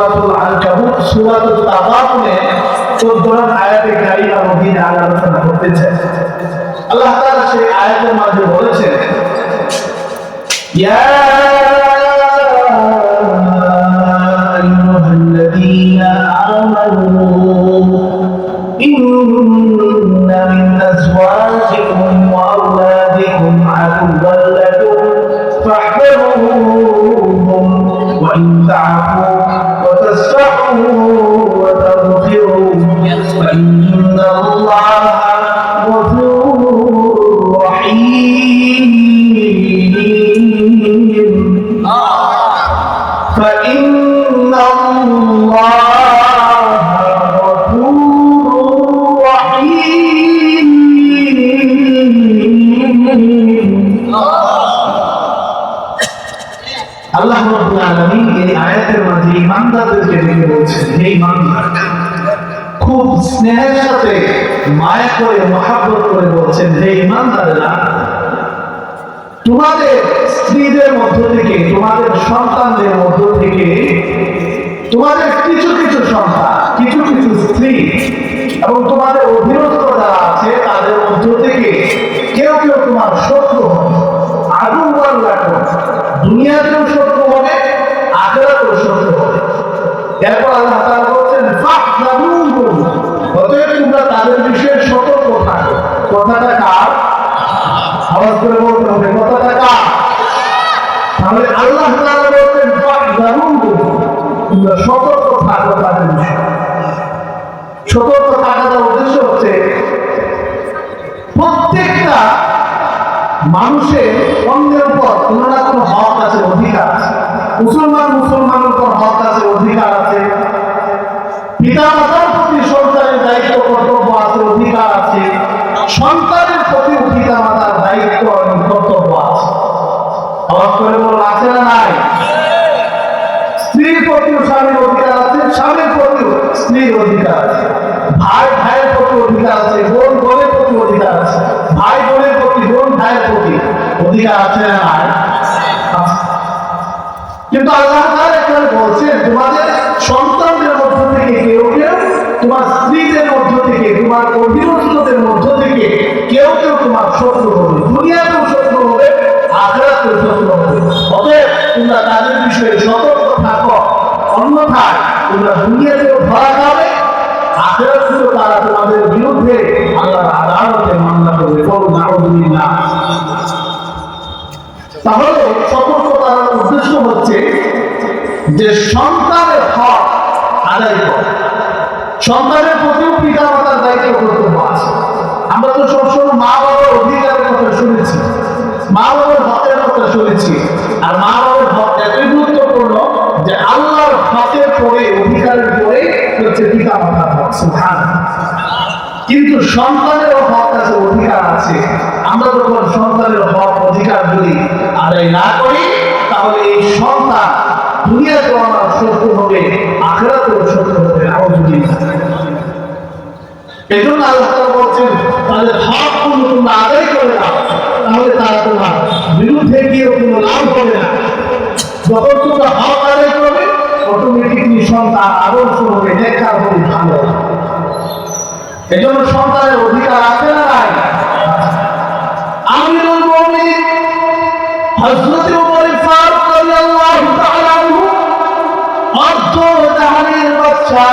সূরাতুল আনকাবুত সূরাতুত তাগাবুনে 14 নং আয়াতে কারিমা মধ্যে আলোচনা করতেছে। আল্লাহ তাআলা সেই আয়াতের মধ্যে বলেছেন, ইয়া আইয়ুহাল্লাযীনা আমানু ইন্না মিন আজওয়াজিকুম ওয়া আওলাদিকুম আদুওয়ান লাকুম ফাহদারুহুম ওয়া ইন তা'ফু ওয়া তাসফাহু ওয়া তাগফিরু ফাইন্নাল্লাহা গফুরুর রহিম। আল্লাহ রাব্বুল আলামিন এই আয়াতের মাঝে ঈমানদারদেরকে ডেকে বলছেন, হে ঈমানদার, খুব স্নেহের সাথে মায়া করে মহব্বত করে বলছেন, হে ঈমানদাররা, তোমাদের স্ত্রীদের মধ্য থেকে, তোমাদের সন্তানদের মধ্য থেকে, তোমাদের কিছু কিছু সন্তান, কিছু কিছু স্ত্রী এবং তোমাদের অধীনস্থ যারা আছে তাদের মধ্য থেকে কেউ কেউ তোমার শত্রু হবে, আদুওয়ান লাকুম, দুনিয়াতেও শত্রু হবে, আখিরাতেও শত্রু হবে। এরপর আল্লাহ তাআলা বলেন, ফাহযারুহুম, অতএব তোমরা তাদের বিষয়ে সতর্ক থাকো। কথাটা কার? আওয়াজ করে বলতে হবে, কথাটা কার? তাহলে আল্লাহ তাআলা বলেন ফাহযারুহুম, তোমরা সতর্ক থাকো তাদের বিষয়ে। সতর্ক থাকার উদ্দেশ্য হচ্ছে প্রত্যেকটা মানুষের অন্যের উপর কোনো না কোনো হক আছে, অধিকার আছে। মুসলমানের উপর হক আছে, অধিকার আছে। পিতা মাতার প্রতি সন্তানের দায়িত্ব কর্তব্য আছে, অধিকার আছে। সন্তানের প্রতি পিতা মাতার দায়িত্ব এবং কর্তব্য আছে। আওয়াজ করে বলুন, আছে না নাই? স্ত্রীর প্রতিও স্বামীর অধিকার আছে, স্বামীর প্রতিও স্ত্রীর অধিকার আছে। ভাই ভাইয়ের প্রতি অধিকার আছে, বোন বোনের প্রতি অধিকার আছে। ভাই বোনের প্রতি, বোন ভাইয়ের প্রতি অধিকার আছে না নাই? কিন্তু আল্লাহ তাআলা এখানে বলছেন, তোমাদের সন্তানদের মধ্য থেকে কেউ কেউ, তোমার স্ত্রীদের মধ্য থেকে, তোমার অধীনস্থদের মধ্য থেকে কেউ কেউ তোমার শত্রু হবে, দুনিয়াতেও শত্রু হবে, আখিরাতেও শত্রু হবে। অতএব তোমরা তাদের বিষয়ে সতর্ক থাকো, অন্যথায় তোমরা দুনিয়াতেও ধরা খাবে, আখিরাতেও তারা তোমাদের বিরুদ্ধে আল্লাহর আদালতে মামলা করবে। বলুন নাউযুবিল্লাহ। তাহলে সতর্কতার উদ্দেশ্য হচ্ছে যে সন্তানের হক আদায় করা, সন্তানের প্রতিও পিতা মাতার দায়িত্ব কর্তব্য আছে। আমরা তো সবসময় মা বাবার অধিকারের কথা শুনেছি, মা বাবার হকের কথা শুনেছি। আর মা বাবার হক এতই গুরুত্বপূর্ণ যে আল্লাহর হকের পরে, অধিকারের পরে হচ্ছে পিতা মাতার হক। সুবহানাল্লাহ। কিন্তু সন্তানেরও হক আছে, অধিকার আছে। আমরা যখন সন্তানের হক অধিকার গুলি আদায় না করি, তাহলে এই সন্তান দুনিয়াতেও আমার শত্রু হবে, আখিরাতেও শত্রু হবে। নাউযুবিল্লাহ। এজন্য আল্লাহ তাআলা বলছেন, তাদের হক তোমরা আদায় করে দাও, তাহলে তারা তোমার বিরুদ্ধে গিয়ে কোনো লাভ হবে না। যখন তোমরা হক আদায় করবে, অটোমেটিকলি সন্তান আদর্শ হবে, নেককার হবে, ভালো। এজন্য সন্তানের অধিকার আছে না নাই? আমিরুল মুমিনিন হযরত ওমর ফারুক রাদিয়াল্লাহু তাআলা আনহু, অর্ধ জাহানের বাদশা,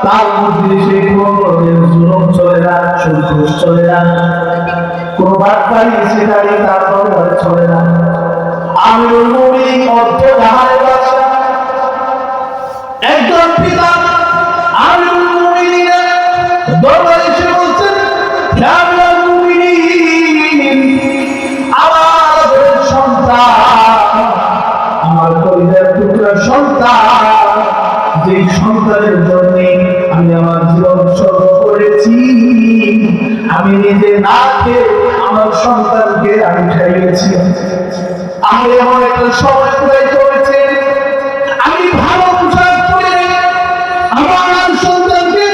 তার মজলিসে কোনো ধরনের জুলুম চলে না, সন্ত্রাস চলে না, কোনো বাটপারি সিটারি তার দরবারে চলে না। আমিরুল মুমিনিন অর্ধ জাহানের বাদশা, একজন পিতা আমিরুল মুমিনিনের দরবারে এসে বলছেন, হে আমিরুল মুমিনিন, আমার সন্তান, আমার কলিজার টুকরা সন্তান, যে সন্তানের জন্য আমি আমার জীবন উৎসর্গ করেছি, আমি নিজে না খেয়ে আমার সন্তানকে আমি খাইয়েছি। আমি এমন একটা সময় চলেছে, আমি ভালো পোশাক পরে আমার সন্তানকে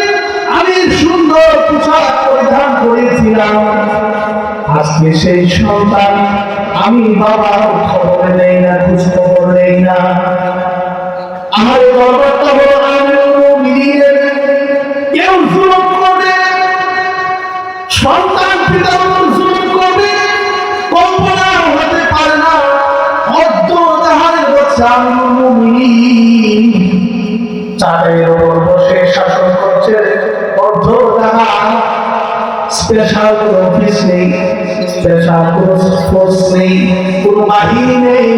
আমি সুন্দর পোশাক পরিধান করেছিলাম। আজকে সেই সন্তান, আমি বাবার খবর নেই না, খোঁজ খবর নেই না। আমার এই দরবারটা হলো আমিরুল মুমিনিনের। কেউ জুলুম করবে, সন্তান পিতার উপর জুলুম করবে, কল্পনা হতে পারে না। অর্ধ জাহানের বাদশা আমিরুল মুমিনিন চাঁদের উপর বসে শাসন করছে। অর্ধ জাহান, স্পেশাল কোনো অফিস নেই, স্পেশাল কোনো ফোর্স নেই, কোনো বাহিনী নেই।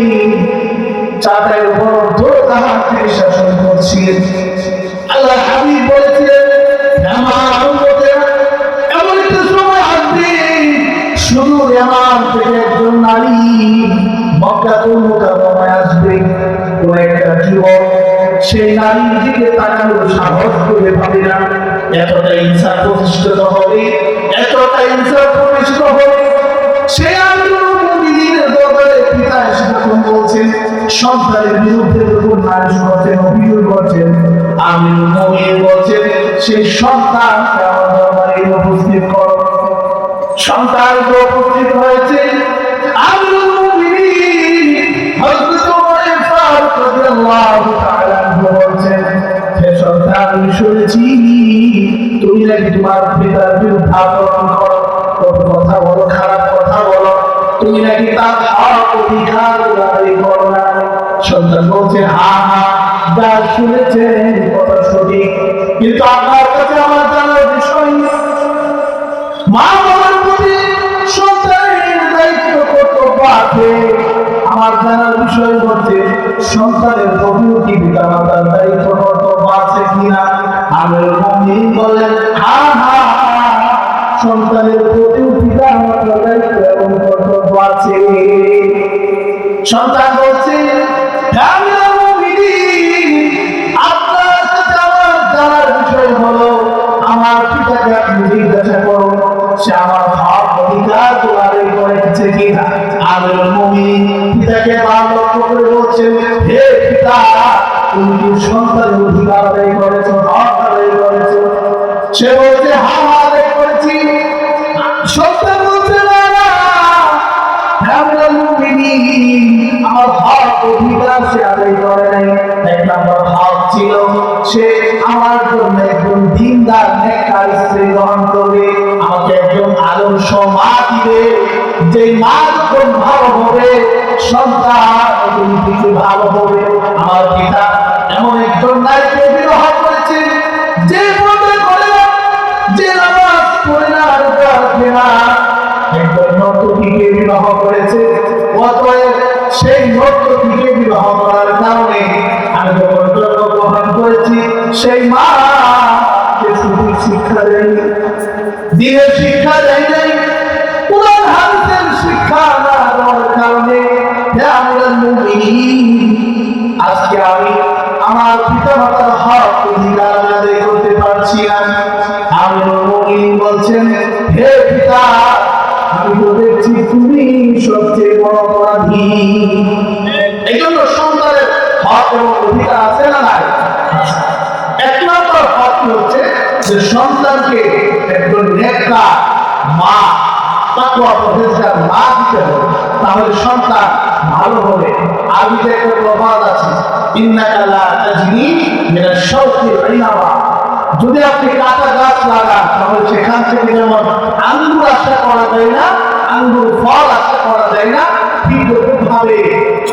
চাঁদের উপর অর্ধ জাহান তিনি শাসন করছিলেন। আল্লাহ হাবিব বলেছিলেন, আমার উম্মতেরা এমন একটা সময় আসবে, শুধু ইয়ামান থেকে একজন নারী মক্কাতুল মুকাররমায় আসবে। কোন একটা যুবক সেই নারীর দিকে তাকানোর সাহস করে পাবে না। এতটা ইনসাফ প্রতিষ্ঠিত হবে, এতটা ইনসাফ প্রতিষ্ঠিত হবে। সে আমিরুল মুমিনিনের দরবারে পিতা এসে যখন বলছেন, সন্তানের বিরুদ্ধে যখন নালিশ করছেন, অভিযোগ করছেন, আমিরুল মুমিনিন বলছেন, সেই সন্তানকে আমার দরবারে উপস্থিত করো। সন্তান উপস্থিত হয়েছে। আমিরুল মুমিনিন হযরত ওমর ফারুক রাদিয়াল্লাহু তাআলা বলছেন, হে সন্তান, আমি শুনেছি তুমি নাকি তোমার পিতার বিরুদ্ধে আচরণ করো, কথা বলো, খারাপ কথা বলো, তুমি নাকি তার হক অধিকার আদায় করো না। সন্তান বলছে, হ্যাঁ হ্যাঁ, যা শুনেছেন কথা সঠিক, কিন্তু আপনার কাছে আমার জানার বিষয় নেই। মা বাবার প্রতি সন্তানের দায়িত্ব কর্তব্য আছে। আমার জানার বিষয় হচ্ছে সন্তানের প্রতি কি পিতামাতার দায়িত্ব কর্তব্য আছে কিনা। আমিরুল মুমিনিন বলেন, হ্যাঁ হ্যাঁ, সন্তানের প্রতি পিতামাতার দায়িত্ব এবং কর্তব্য আছে। সন্তান বলছে, আমিরুল মুমিনিন, আপনার কাছে আমার জানার বিষয় হলো আমার পিতাকে আপনি জিজ্ঞাসা করুন, সে আমার হক অধিকার আদায় করেছে কিনা। আমিরুল মুমিনিন পিতাকে লক্ষ্য করে বলছেন, হে পিতা, তুমি কি সন্তানের অধিকার আদায় করেছো, হক আদায় করেছো? সে বলছে, হ্যাঁ আদায় করেছি। সন্তান বলছে, না না, আমিরুল মুমিনিন, আমার হক অধিকার সে আদায় করে নাই। এক নম্বর হক ছিল সে আমার জন্য একজন দিনদার নেককার স্ত্রী গ্রহণ করবে, আমাকে একজন আদর্শ মা দিবে। যে মা যখন ভালো হবে, সন্তান কিছু ভালো হবে। আমার পিতা এমন একজন নারীকে বিবাহ করেছে যে পর্দা করে না, যে নামাজ পড়ে না, রোজা রাখে না, একজন নর্তকীকে বিবাহ করেছে। অতএব সেই নর্তকীকে বিবাহ করার কারণে আমি যখন জন্মগ্রহণ করেছি, সেই মা সঠিক শিক্ষা দেয়নি, দিনের শিক্ষা দেয় নাই, কুরআন হাদিসের শিক্ষা না দেওয়ার কারণে আমিরুল মুমিনিন আজকে আমি আমার পিতামাতার হক অধিকার আদায় করতে পারছি না। আমিরুল মুমিনিন বলছেন, হে পিতা, আমি তো দেখছি তুমি সবচেয়ে বড় অপরাধী। এই জন্য সন্তানের হক এবং অধিকার আছে না নাই? এক নম্বর হক হচ্ছে যে সন্তানকে একজন নেককার মা, তাকওয়া পরহেজগার মা দিতে হবে, তাহলে সন্তান ভালো হবে। আরবিতে একটা প্রবাদ আছে, ইন্নাকা লা তাজনি মিনাশ শাওকি ইনাবা। যদি আপনি কাঁচা গাছ লাগান, তাহলে সেখান থেকে যেমন আঙ্গুর আশা করা যায় না, আঙ্গুর ফল আশা করা যায় না, ঠিক ভাবে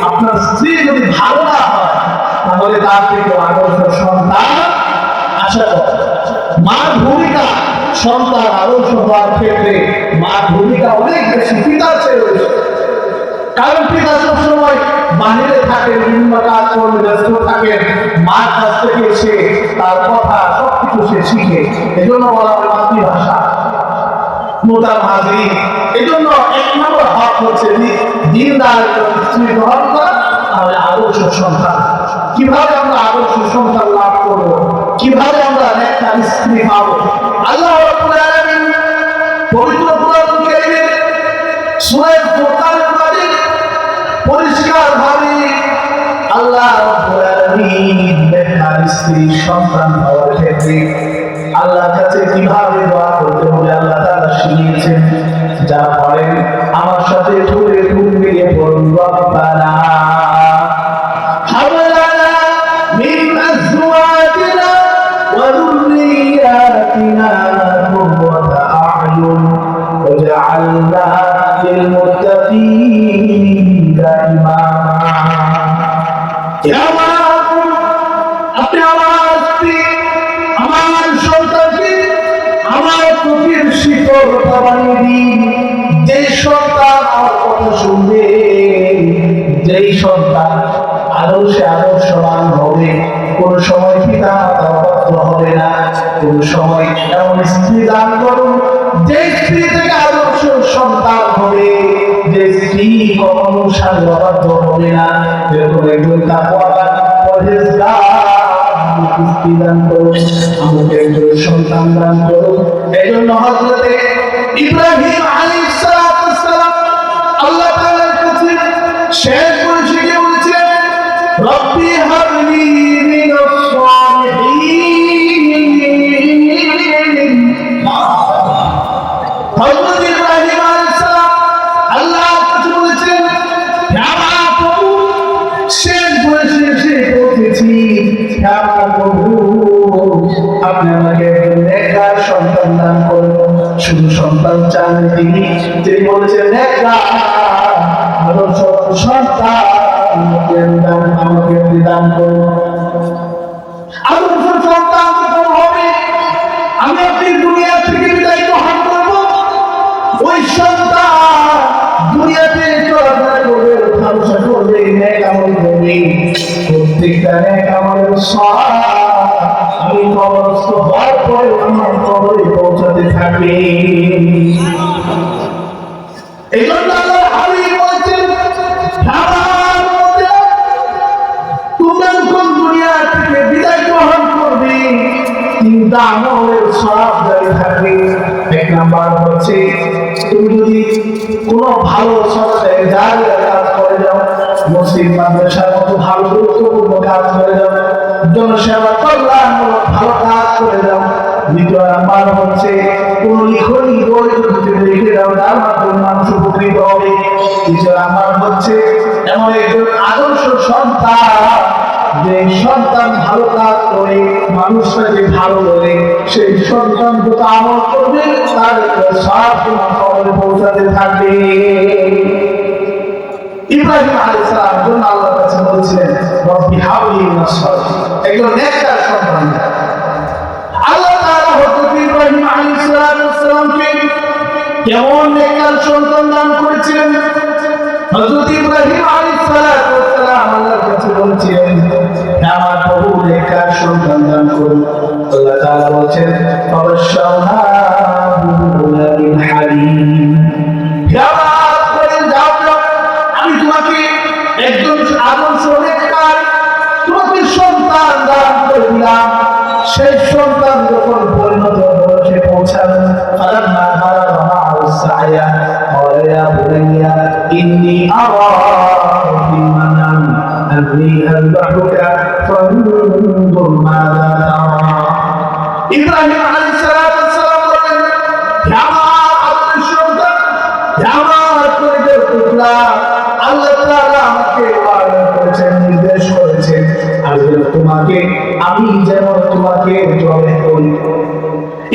আপনার স্ত্রী যদি ভালো না হয়, তাহলে তার থেকে আদর্শ সন্তান আশা করে। মার ভূমিকা সন্তান আদর্শ হওয়ার ক্ষেত্রে মার ভূমিকা অনেক বেশি পিতার চেয়ে বেশি। কারণ পিতা সবসময় বাহিরে থাকেন, বিভিন্ন কাজ করতে ব্যস্ত থাকেন, মার কাছ থেকে সে তার কথা সবকিছু সে শিখে। এজন্য বলা হয় মাতৃভাষা। মোতার হাজির, এজন্য এক নম্বর হক হচ্ছে দিনদার স্ত্রী গ্রহণ করা, তাহলে আদর্শ সন্তান। কিভাবে আমরা আদর্শ সন্তান লাভ করবো, কিভাবে আমরা একটা স্ত্রী পাবো? আল্লাহ রাব্বুল আলামিন পবিত্র কোরআন কারীমে সূরা ফুরকানের মধ্যে পরিষ্কার ভাবে আল্লাহ রাব্বুল আলামিন একটা স্ত্রী সন্তান পাওয়ার ক্ষেত্রে আল্লাহর কাছে কিভাবে দোয়া করতে হবে আল্লাহ তাআলা শিখিয়েছেন। যা পড়েন আমার সাথে ধরে ঘুমিয়ে পড়ুন, রব্বানা হাব লানা মিন আপনি আমার স্ত্রী, আমার সন্তানকে আমার চোখের শীতলতা বানিয়ে দিন। যে সন্তান আমার কথা শুনবে, যেই সন্তান আদর্শে আদর্শবান হবে, কোন সময় পিতা মাতা অবাধ্য হবে না, কোন সময় এমন স্ত্রী দান করুন যে স্ত্রী থেকে আদর্শ সন্তান হবে, যে স্ত্রী কখনো স্বামী অবাধ্য হবে না, এরকম একজন তাকওয়াবান পরহেজগার স্ত্রী দান করুন, আমাকে একজন সন্তান দান করুন। এই জন্য হযরতে ইব্রাহিম আলাইহিস সালাম আল্লাহ তাআলার কাছে শেষ পরিশেষে বলেছিলেন, রব্বি হাবলি মিনাস সালিহিন। হযরত ইব্রাহিম আলাইহিস সালাম আল্লাহর কাছে বলেছিলেন, হে আমার প্রভু, শেষ পরিশেষে বলতেছি, হে আমার প্রভু, আপনি আমাকে নেককার সন্তান দান করুন। শুধু সন্তান চান তিনি, তিনি বলেছেন নেককার আদর্শ সন্তান আমাকে দান করুন। আদর্শ সন্তান যখন হবে, আমি আপনি দুনিয়া থেকে বিদায় গ্রহণ করব, ওই সন্তান দুনিয়াতে চলাফেরা করবে, ব্যবসা করবে, নেক আমল করবে, প্রত্যেকটা নেক আমলের সওয়াব আমি কবরস্থ হওয়ার পরে আমার কবরে পৌঁছাতে থাকবে। এই জন্য আল্লাহ হাবিব বলেছেন, তোমরা যখন দুনিয়া থেকে বিদায় গ্রহণ করবে, তিনটা আমলের সওয়াব জারি থাকবে। এক নাম্বার হচ্ছে, তুমি যদি কোনো ভালো সৎকারে জারিয়া কাজ করে যাও, মসজিদ মাদ্রাসার মতো ভালো গুরুত্বপূর্ণ কাজ করে যাও, জনসেবা কল্যাণমূলক ভালো কাজ করে যাও। দ্বিতীয় নাম্বার হচ্ছে, কোন লিখনি বই যদি লিখে দাও, তার মাধ্যমে মানুষ উপকৃত হবে। তৃতীয় নাম্বার হচ্ছে, এমন একজন আদর্শ সন্তান, যে সন্তান ভালো কাজ করে মানুষরা যে ভালো বলে, সেই সন্তান যত আমল করবে তার সব তোমার কবরে পৌঁছাতে থাকবে। ইব্রাহিম আলাইহিস সালাম যখন আল্লাহর কাছে বলছিলেন, রব্বি হাবলি মিনাস সালিহিন, একজন নেককার সন্তান। আল্লাহ তাআলা হযরত ইব্রাহিম আলাইহিস সালামকে কেমন নেককার সন্তান দান করেছিলেন? হযরত ইব্রাহিম আলাইহিস সালাম আল্লাহর কাছে বলছিলেন, আমার প্রভু নেককার সন্তান দান করুন। আল্লাহ তাআলা বলেন, ফাবাশশারনাহু বিগুলামিন হালিম। আমি তোমাকে একজন আদর্শ নেককার, তোমাকে সন্তান দান করে দিলাম। সেই সন্তান যখন পরিণত বয়সে পৌঁছাল, ফালাম্মা বালাগা মা'আহু সা'য়া ক্বালা ইয়া বুনাইয়া ইন্নী আরা ফিল মানাম আন্নী আযবাহুকা ফানজুর মাযা তারা। ইব্রাহিম আলাইহিস সালাম বলেন, হে আমার আদর্শ সন্তান, হে আমার পরিণত পুত্র, আল্লাহ তাআলা আমাকে ওয়াদা করেছেন, নির্দেশ করেছেন, আমি যেন তোমাকে জবাই করি।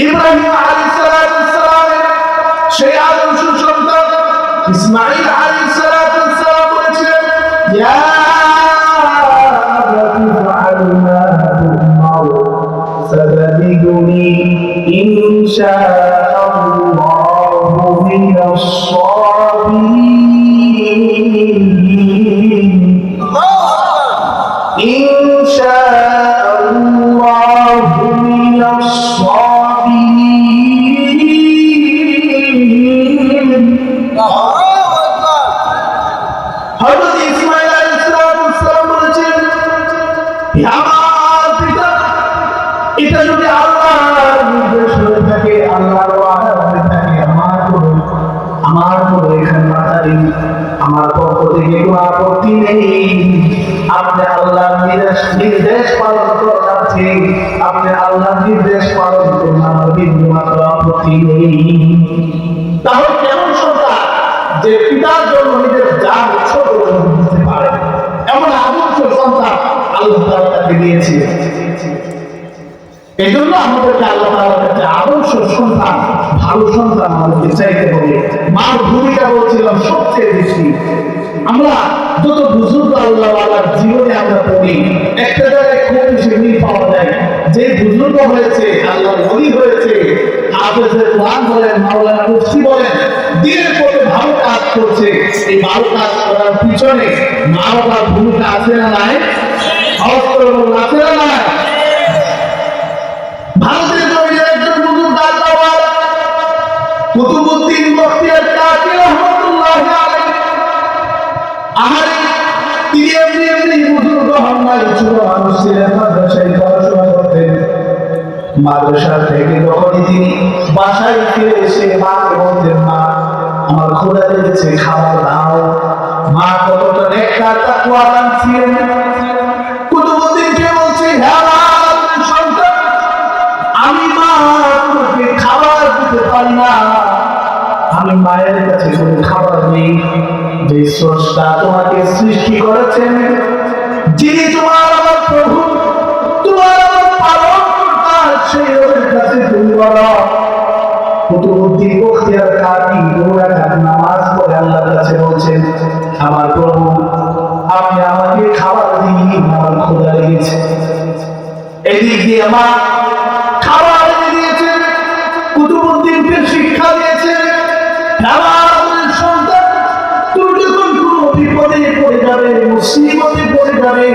ইব্রাহিম আলাইহিস সালাম সেই আদর্শ সন্তান ইসমাঈল আলাইহিস সালাম বলেছিলেন, ইয়া আবাতি ফাআল মা তু'মার সাতাজিদুনি ইনশাআল্লাহু মিনাস সাবিরিন। ইনশাআল্লাহু মিনাস সাবিরিন। হযরত ইসমাঈল আলাইহিস সালাম বলেছেন, হে আমার পিতা, এটা যদি আল্লাহর নির্দেশ হয়ে থাকে, আল্লাহর ওয়াদা হয়ে থাকে, আমার কোনো এখানে মাতারি, আমার পক্ষ থেকে কোনো আপত্তি নেই। আপনি আল্লাহর নির্দেশ পালন করে যাচ্ছেন, আপনি আল্লাহর নির্দেশ পালন করুন, আমার বিন্দু মাত্র আপত্তি নেই। তাহলে কেমন সন্তান যে পিতার জন্য নিজের জান উৎসর্গ দিতে পারে, এমন আদর্শ সন্তান আল্লাহ তাআলা তাকে দিয়েছিলেন। এই জন্য আমাদেরকে আল্লাহ তাআলার কাছে আদর্শ সন্তান, ভালো সন্তান আমাদেরকে চাইতে হবে। মার ভূমিকা বলছিলাম সবচেয়ে বেশি। আমরা যত বুজুর্গ আল্লাহওয়ালার জীবনে আমরা পড়ি, একটা জায়গায় খুব বেশি মিল পাওয়া যায়। যে বুজুর্গ হয়েছে, আল্লাহর ওলি হয়েছে, হাফেজে কোরআন বলেন, মাওলানা মুফতি বলেন, দিনের পথে ভালো কাজ করছে, এই ভালো কাজ করার পিছনে মা বাবার ভূমিকা আছে না নাই? আছে না নাই? ভারতের জমিনের একজন বুজুর্গ আল্লাহওয়ালা কুতুবউদ্দিন বখতিয়ার কাকি রহমাতুল্লাহি আলাইহি, আহারে তিনি এমনি বুজুর্গ হন নাই, ছোট মানুষ ছিলেন, মাদ্রাসায় পড়াশোনা করতেন। মাদ্রাসা থেকে যখনই তিনি বাসায় ফিরে এসে মাকে বলতেন, মা আমার ক্ষুধা লেগেছে, খাবার দাও। মা কতটা নেককার তাকওয়াবান ছিলেন। কুতুবউদ্দিনকে বলছে, হ্যাঁ সন্তান, আমি মা তোমাকে খাবার দিতে পারি না, আমি মায়ের কাছে কোনো খাবার নেই। যে স্রষ্টা তোমাকে সৃষ্টি করেছেন, যিনি তোমার আমার প্রভু, তোমার আমার পালনকর্তা, সেই ওদের কাছে তুমি বলো। কুতুবউদ্দিন বখতিয়ার কাকি দুরাকাত নামাজ পড়ে আল্লাহর কাছে বলছেন, আমার প্রভু আপনি আমাকে খাবার দিন, আমার ক্ষুধা লেগেছে। এদিক দিয়ে মা খাবার এনে দিয়েছেন, কুতুবউদ্দিনকে শিক্ষা দিয়েছেন, আমার সন্তান তুমি যখন কোনো বিপদে পড়ে যাবে, মুসিবতে পড়ে যাবে,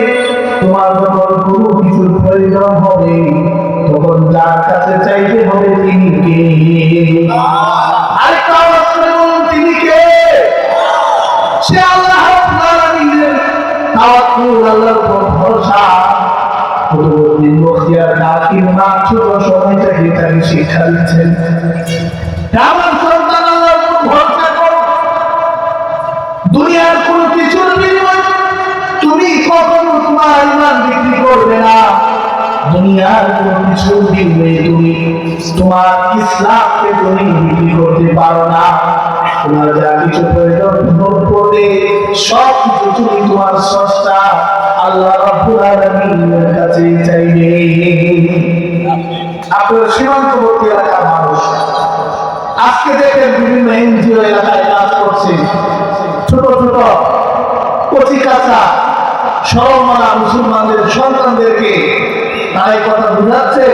তোমার যখন কোনো কিছুর প্রয়োজন হবে, তখন যার কাছে চাইতে হবে তিনি কে? আরেকটা আওয়াজ করে বলুন, তিনি কে? সে আল্লাহ রাব্বুল আলামিনের তাওয়াক্কুল, আল্লাহর উপর ভরসা। কুতুবউদ্দিন বখতিয়ার কাকির মা ছোট সময় থেকে তাকে শিক্ষা দিচ্ছেন, আমার সন্তান আল্লাহর উপর ভরসা করো, দুনিয়ার কোনো কিছুর বিনিময়ে তুমি কখনো তোমার ঈমান বিক্রি করবে না, দুনিয়ার কোনো কিছুর বিনিময়ে তুমি তোমার ইসলামকে তুমি বিক্রি করতে পারো না। তোমার যা কিছু প্রয়োজন পড়বে সব কিছু তুমি তোমার স্রষ্টা আল্লাহ রাব্বুল আলামিনের কাছে চাইবে। আপনার সীমান্তবর্তী এলাকার মানুষ আজকে দেখেন বিভিন্ন এনজিও এলাকায় কাজ করছে, ছোট ছোট কচি কাঁচা সরলমানা মুসলমানদের সন্তানদেরকে তারা এই কথা বুঝাচ্ছে।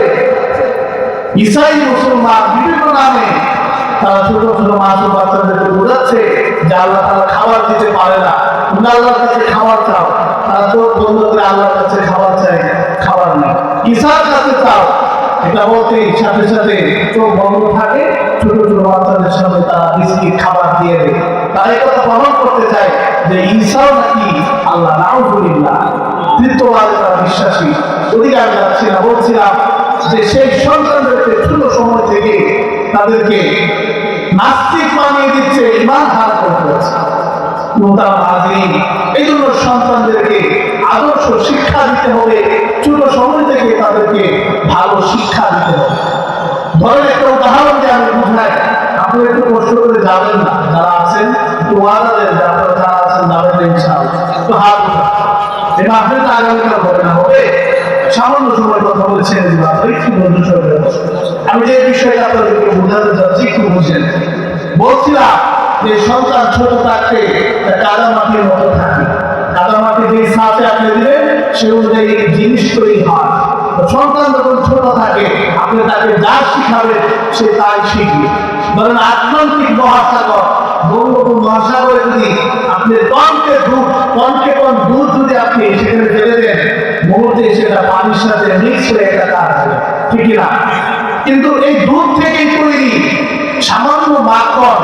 ঈসাই মুসলমান বিভিন্ন নামে তারা ছোট ছোট মাসুম বাচ্চাদেরকে বোঝাচ্ছে যে আল্লাহ তারা খাবার দিতে পারে না, তোমরা আল্লাহর কাছে খাবার চাও। তারা চোখ বন্ধ করে আল্লাহর কাছে খাবার চায়, খাবার নেই। ঈসার কাছে চাও, এটা বলতে সাথে সাথে চোখ বন্ধ থাকে, ছোট ছোট বাচ্চাদের সামনে তারা বিস্কিট খাবার দিয়ে দেয়। তারা এই কথা প্রমাণ করতে চায় যে ঈসাও নাকি আল্লাহ, নাউযুবিল্লাহ, তৃতীয়বারে তারা বিশ্বাসী। ওদিকে আমি যাচ্ছি না, বলছিলাম যে সেই সন্তানদেরকে ছোট সময় থেকে তাদেরকে নাস্তিক বানিয়ে দিচ্ছে, ঈমান হার করতেছে। এই জন্য সন্তানদেরকে আদর্শ শিক্ষা দিতে হবে, ছোট সময় থেকে তাদেরকে ভালো শিক্ষা দিতে হবে। ধরেন একটা উদাহরণ দিয়ে আমি বুঝাই, আপনি একটু কষ্ট করে যাবেন না, যারা আছেন তোমাদের যারা আছেন যাবেন ইনশাআল্লাহ, একটু হাত এটা আপনি তো আগামীকাল হবে না, হবে সামান্য সময় কথা বলছেন, একটু ধৈর্য সহকারে আমি যে বিষয়টা আপনাদেরকে বোঝাতে চাচ্ছি একটু বুঝেন। বলছিলাম যে সন্তান ছোট থাকতে কাদা মাটির মতো থাকে, কাদা মাটি যে সাথে আপনি দিবেন সে অনুযায়ী জিনিস তৈরি হয়। সন্তান যখন ছোট থাকে আপনি তাকে যা শিখাবেন সে তাই শিখবে। ধরেন আটলান্টিক মহাসাগর, বঙ্গোপসাগর মহাসাগরে যদি আপনি টনকে টন দুধ যদি আপনি সেখানে ফেলে দেন, মুহূর্তে সেটা পানির সাথে মিক্স হয়ে একটা কাজ হবে, ঠিক না? কিন্তু এই দুধ থেকেই তৈরি সামান্য মাখন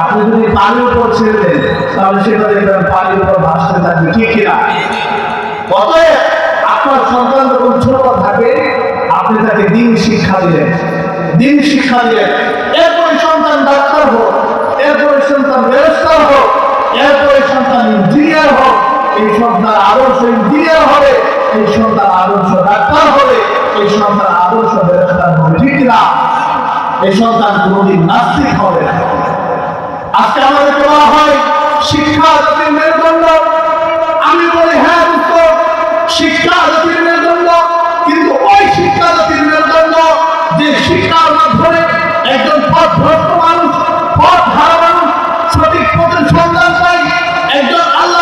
আপনি যদি পানির উপর ছেড়ে দেন তাহলে সেটা দেখবেন পানির উপর ভাসতে থাকবে, ঠিক কিনা? অতএব আপনার সন্তান যখন ছোট থাকে আপনি তাকে দিন শিক্ষা দিলেন, এরপরে সন্তান ডাক্তার হোক, এরপরে সন্তান ব্যারিস্টার হোক, এরপরে সন্তান ইঞ্জিনিয়ার হোক, এই সন্তান আদর্শ ইঞ্জিনিয়ার হবে, এই সন্তান আদর্শ ডাক্তার হবে, এই সন্তান আদর্শ ব্যারিস্টার হবে, ঠিক না? এই সন্তান কোনদিন নাস্তিক হবে না। আজকে আমাদের বলা হয় শিক্ষা জাতির মেরুদণ্ড, আমি বলি হ্যাঁ শিক্ষা জাতির মেরুদণ্ড, কিন্তু ওই শিক্ষা জাতির মেরুদণ্ড যে শিক্ষার মাধ্যমে একজন পথভ্রষ্ট মানুষ, পথ হারা মানুষ সঠিক পথের সন্ধান পায়, একজন আল্লাহ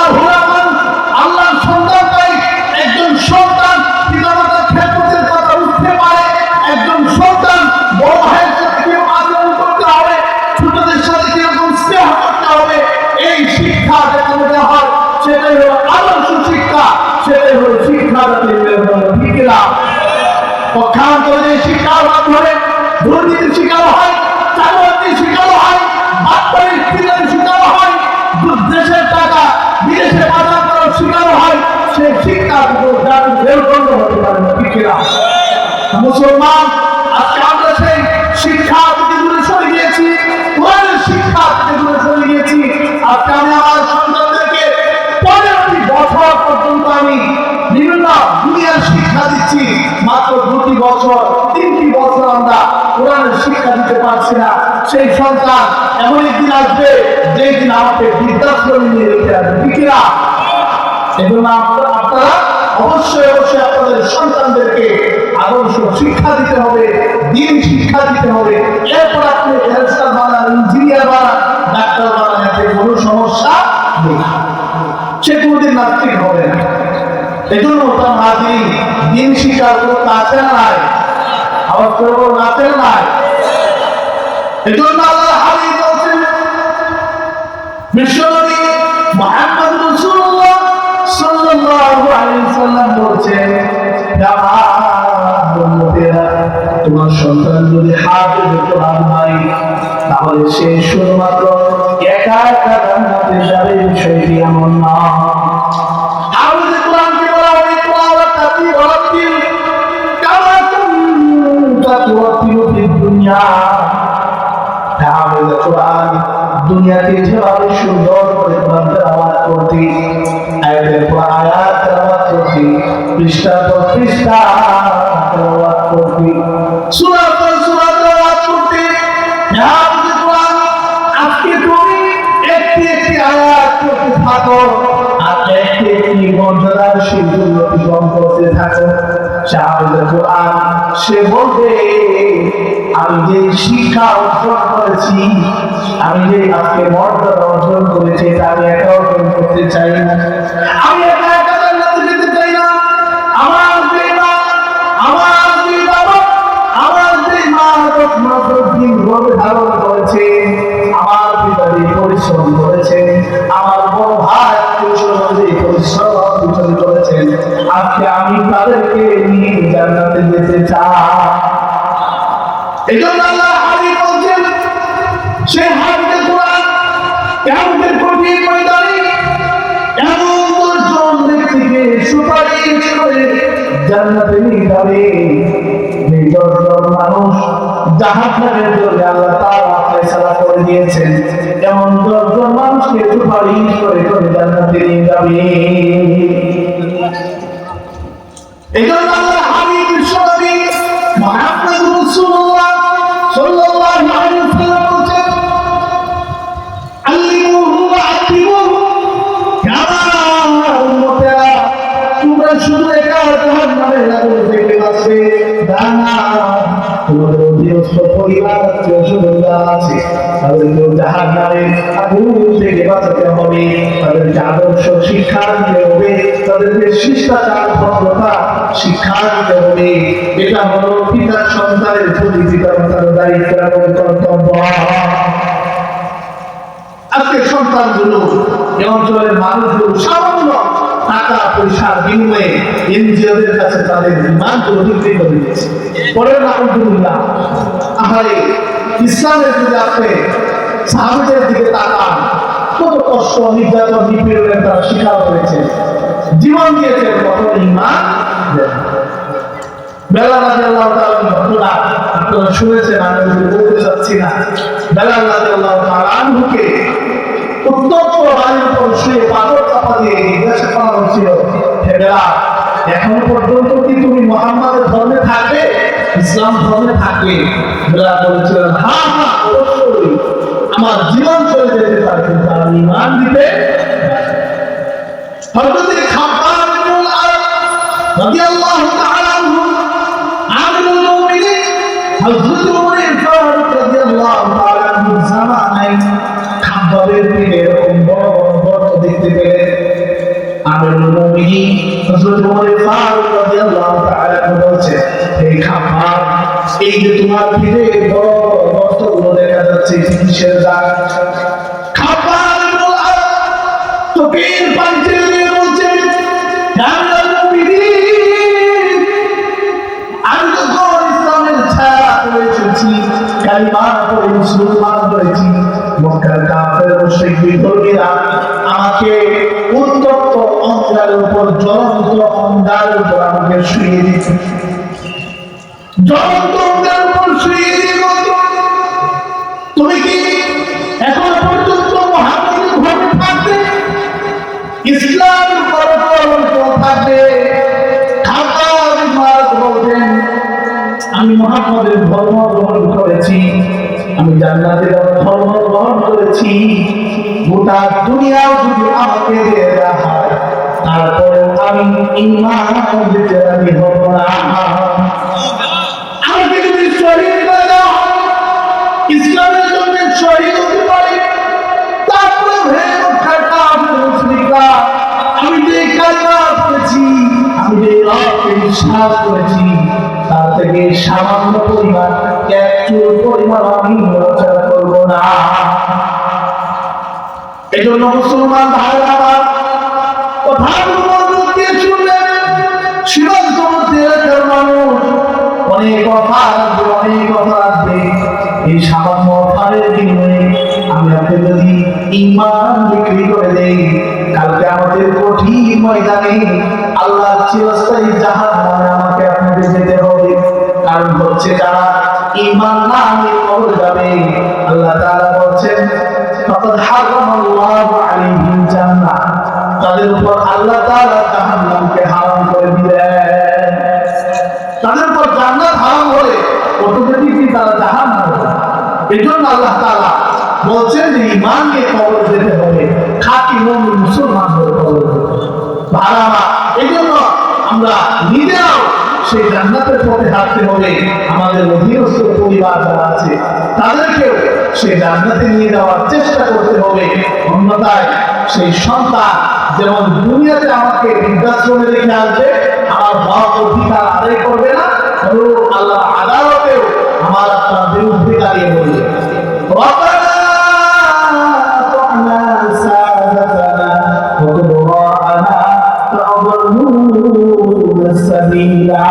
সেই শিক্ষা বের বন্ধ হতে পারে না, ঠিক কিনা? মুসলমান, আজকে আমরা সেই শিক্ষা থেকে দূরে সরে গিয়েছি, কোরআনের শিক্ষা থেকে দূরে সরে গিয়েছি। আজকে আমি আমার সন্তানদেরকে 15টি বছর পর্যন্ত আমি বিভিন্ন দুনিয়ার শিক্ষা দিচ্ছি, মাত্র 2টি বছর 3টি বছর আমরা কোরআনের শিক্ষা দিতে পারছি না। সেই সন্তান এমন একদিন আসবে যেই দিন আমাকে বৃদ্ধাশ্রমে নিয়ে রেখে আসবে, ঠিক না? এজন্য আপনারা অবশ্যই অবশ্যই আপনাদের সন্তানদেরকে আদর্শ শিক্ষা দিতে হবে, দিন শিক্ষা দিতে হবে। এরপর আপনি ব্যারিস্টার বানান, ইঞ্জিনিয়ার বানান, ডাক্তার বানান, এতে কোনো সমস্যা নেই, সে কোনোদিন নাস্তিক হবে না। এজন্য তার হাজির দিন শিক্ষার কোনো কাছে নাই, আবার করবো নাচে নাই। এজন্য আল্লাহ হাবিব বলছেন, বিশ্বনবী মুহাম্মদ রাসূলুল্লাহ সাল্লাল্লাহু আলাইহি ওয়াসাল্লাম বলছেন, তোমার সন্তান যদি হাফেজ কোরআন হয় তাহলে সে শুধুমাত্র একা একা জান্নাতে যাবে, বিষয়টি এমন না। হাফেজ কোরআনকে বলা হয় তিলাওয়াত তাতিল কামা কুনতা তুরাতিলু ফিদ দুনিয়া। হাফেজ কোরআন দুনিয়াতে যেভাবে সুন্দর করে কোরআন তেলাওয়াত করতে, আয়াতের পর আয়াত তেলাওয়াত করতে, পৃষ্ঠার পর পৃষ্ঠা তেলাওয়াত করতে, সূরার পর সূরা তেলাওয়াত করতে, হাফেজ কোরআন আজকে তুমি একটি একটি আয়াত করতে থাকো আর একটি একটি মর্যাদার সিঁদুর অতিক্রম করতে থাকো। হাফেজ কোরআন সে বলবে, আমি যে শিক্ষা অর্জন করেছি, আমি যে আজকে মর্যাদা অর্জন করেছি, তা আমি একা অর্জন করতে চাই না, আমি একা একা জান্নাতে যেতে চাই না। আমার যে মা, আমার যে বাবা, আমার যে মা মাত্র দিন গর্ভে ধারণ করেছে, আমার পিতা যে পরিশ্রম করেছে, আমার বড় ভাই যে পরিশ্রম করেছেন, আজকে আমি তাদেরকে নিয়ে জান্নাতে যেতে চাই। এজন্য আল্লাহ হাবিব বলছেন, সে হাফেজ কোরআন কিয়ামতের কঠিন ময়দানে এমন 10 জন ব্যক্তিকে সুপারিশ করে জান্নাতে নিয়ে যাবে, যে 10 জন মানুষ জাহান্নামের জন্য আল্লাহ তাআলা ফয়সালা করে দিয়েছেন, এমন 10 জন মানুষকে সুপারিশ করে করে জান্নাতে নিয়ে যাবে। এজন্য আল্লাহ হাবিব বিশ্বনবী মুহাম্মদ রাসূলুল্লাহ সাল্লাল্লাহু আলাইহি ওয়াসাল্লাম বলেন, আল্লিমুহু ওয়া আতিমুহু কামা উম্মাতা, তোমরা শুধু একা জাহান্নামের আগুন থেকে বাঁচবে না, তোমাদের অধীনস্থ পরিবার আত্মীয়-স্বজনরা আছে, তাদেরকে জাহান্নামের আগুন থেকে বাঁচাতে হবে, তাদেরকে আদর্শ শিক্ষা দিতে হবে, তাদেরকে শিষ্টাচার ভদ্রতা শিক্ষা দিতে হবে। এটা হলো পিতার সন্তানের প্রতি পিতামাতার দায়িত্ব এবং কর্তব্য। আজকে সন্তানগুলো, এই অঞ্চলের মানুষগুলো সামান্য টাকা পয়সার বিনিময়ে এনজিওদের কাছে তাদের ইমানগুলো বিক্রি করে দিচ্ছে। পরে আলহামদুলিল্লাহ, আহারে ইসলামের যদি আপনি সাহাবীদের দিকে তাকান, কত কষ্ট নির্যাতন নিপীড়নের তারা স্বীকার করেছে, জীবন দিয়েছে, কত ইমান। বেলাল রাদিয়াল্লাহু তাআলা ঘটনা আপনারা শুনেছেন, আমি বলতে চাচ্ছি না। বেলাল রাদিয়াল্লাহু তাআলা আনহুকে উত্তপ্ত বায়ুর উপর শুয়ে পাথর চাপা দিয়ে জিজ্ঞাসা করা হয়েছিল, হে বেলাল, এখন পর্যন্ত কি তুমি মুহাম্মাদের ধর্মে থাকবে, ইসলাম ধর্মে থাকবে? বেলাল বলেছিলেন, হ্যাঁ হ্যাঁ অবশ্যই, আমার জীবন চলে যেতে পারে কিন্তু আমি ঈমান দিতে। হযরত খাব্বাব ইবনুল আরব রাদিয়াল্লাহু তাআলা আনহু, আমিরুল মুমিনিন হযরত ওমর ফারুক রাদিয়াল্লাহু তাআলা আনহু জামানায় খাব্বাবের পিঠে এরকম বড় বড় দেখতে পেলেন। আমিরুল মুমিনিন হযরত ওমর ফারুক রাদিয়াল্লাহু তাআলা আনহু বলছেন, হে খাব্বাব, এই যে তোমার পিঠে বড় গর্তগুলো দেখা যাচ্ছে, কিসের দাগ? খাব্বাব ইবনুল আরব চোখের পানি ছেড়ে দিয়ে বলছেন, আমিরুল মুমিনিন, আমি যখন ইসলামের ছায়া পড়ে এসেছি, কালিমা পড়ে মুসলমান হয়েছি, মক্কার কাফের মুশরিক বিধর্মীরা আমাকে উত্তপ্ত অঙ্গ পর্দার উপর জ্বলন্ত অঙ্গার উপর আমাকে শুয়ে দিচ্ছে, জ্বলন্ত অঙ্গার উপর শুয়ে দিয়ে বলতো, তুমি কি এখন পর্যন্ত মুহাম্মদের ধর্মে থাকবে, ইসলাম পালন থাকবে? বলতেন, আমি মুহাম্মদের ধর্ম গ্রহণ করেছি, আমি জান্নাতের ধর্ম গ্রহণ করেছি, গোটা দুনিয়াও যদি আমাকে দিয়ে দেওয়া হয় তারপরে আমি ঈমান দিতে রাজি হব না। আমাকে যদি শহীদ করে দেওয়া হয়, ইসলামের জন্য শহীদ হতে পারি, তারপরে আমি যে কালিমা পড়েছি, আমি যে রবকে বিশ্বাস করেছি, তার থেকে সামান্য পরিমাণ, একটু পরিমাণ আমি নড়াচড়া করব না। এজন্য মুসলমান ভাইরা আমার কথাগুলো মনোযোগ দিয়ে শুনলেন। সীমান্তবর্তী এলাকার মানুষ অনেক কথা আসবে, অনেক কথা আসবে। এই সামান্য অফারের বিনিময়ে আমি আপনাকে যদি ঈমান বিক্রি করে দেই, কালকে আমাদের কঠিন ময়দানে আল্লাহ চিরস্থায়ী জাহান্নামে আমাকে আপনাকে যেতে হবে। কারণ হচ্ছে যারা ঈমান না আনলে কবর যাবে, আল্লাহ তাআলা বলছেন ফাকাদ হারামাল্লাহু আলাইহিল জান্নাহ, তাদের উপর আল্লাহ তাআলা জাহান্নামকে হারাম করে দিলেন। তাদের উপর জান্নাত হারাম হলে অটোমেটিকলি তারা জাহান্নামে যাবে। এজন্য আল্লাহ তাআলা বলছেন যে ঈমান নিয়ে কবর যেতে হবে, খাঁটি মুমিন মুসলমান হয়ে কবর যেতে হবে। ভাড়া এজন্য আমরা নিজেরাও সেই জান্নাতের পথে হাঁটতে হবে, আমাদের অধীনস্থ পরিবার যারা আছে তাদেরকেও সেই জান্নাতে নিয়ে যাওয়ার চেষ্টা করতে হবে। অন্যথায় সেই সন্তান যেমন দুনিয়াতে আমাকে বৃদ্ধাশ্রমে রেখে আসবে, আমার হক অধিকার আদায় করবে না, এবং আল্লাহ আদালতেও আমার আপনার বিরুদ্ধে দাঁড়িয়ে বলবে ربنا أطعنا سادتنا وكبراءنا فأضلونا السبيلا।